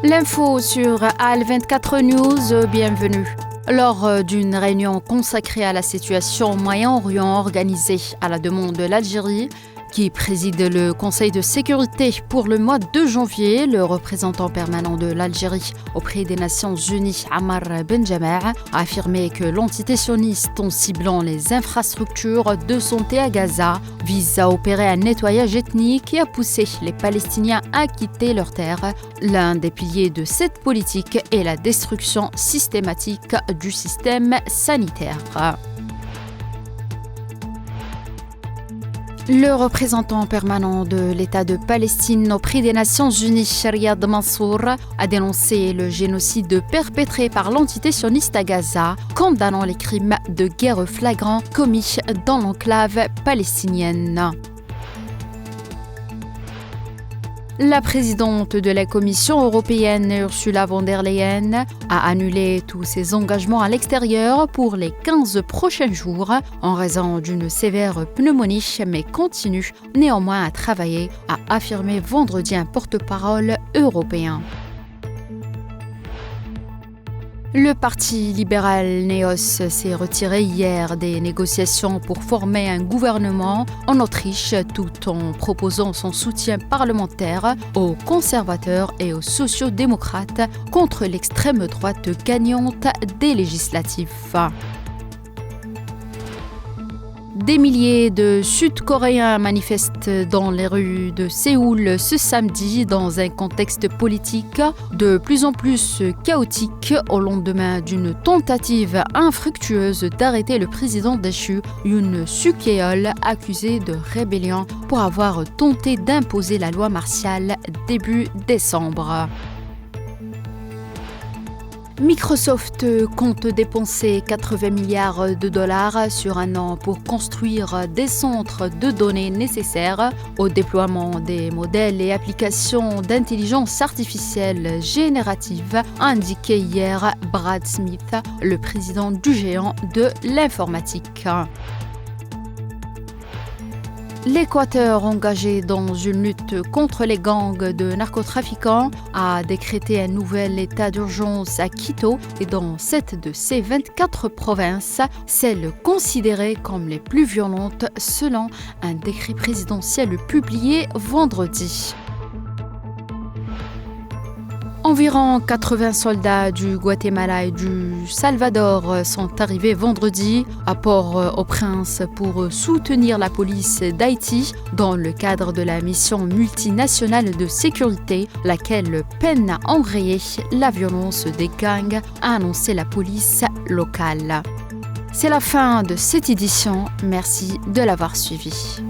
L'info sur AL24 News, bienvenue. Lors d'une réunion consacrée à la situation au Moyen-Orient organisée à la demande de l'Algérie, qui préside le Conseil de sécurité pour le mois de janvier, le représentant permanent de l'Algérie auprès des Nations Unies, Ammar Benjamer, a affirmé que l'entité sioniste, en ciblant les infrastructures de santé à Gaza, vise à opérer un nettoyage ethnique et à pousser les Palestiniens à quitter leurs terres. L'un des piliers de cette politique est la destruction systématique du système sanitaire. Le représentant permanent de l'État de Palestine auprès des Nations Unies, Riyad Mansour, a dénoncé le génocide perpétré par l'entité sioniste à Gaza, condamnant les crimes de guerre flagrants commis dans l'enclave palestinienne. La présidente de la Commission européenne, Ursula von der Leyen, a annulé tous ses engagements à l'extérieur pour les 15 prochains jours en raison d'une sévère pneumonie, mais continue néanmoins à travailler, a affirmé vendredi un porte-parole européen. Le parti libéral NEOS s'est retiré hier des négociations pour former un gouvernement en Autriche tout en proposant son soutien parlementaire aux conservateurs et aux sociaux-démocrates contre l'extrême droite gagnante des législatives. Des milliers de Sud-Coréens manifestent dans les rues de Séoul ce samedi dans un contexte politique de plus en plus chaotique au lendemain d'une tentative infructueuse d'arrêter le président déchu Yoon Suk-yeol, accusé de rébellion pour avoir tenté d'imposer la loi martiale début décembre. Microsoft compte dépenser 80 milliards de dollars sur un an pour construire des centres de données nécessaires au déploiement des modèles et applications d'intelligence artificielle générative, a indiqué hier Brad Smith, le président du géant de l'informatique. L'Équateur, engagé dans une lutte contre les gangs de narcotrafiquants, a décrété un nouvel état d'urgence à Quito et dans 7 de ses 24 provinces, celles considérées comme les plus violentes selon un décret présidentiel publié vendredi. Environ 80 soldats du Guatemala et du Salvador sont arrivés vendredi à Port-au-Prince pour soutenir la police d'Haïti dans le cadre de la mission multinationale de sécurité, laquelle peine à enrayer la violence des gangs, a annoncé la police locale. C'est la fin de cette édition. Merci de l'avoir suivi.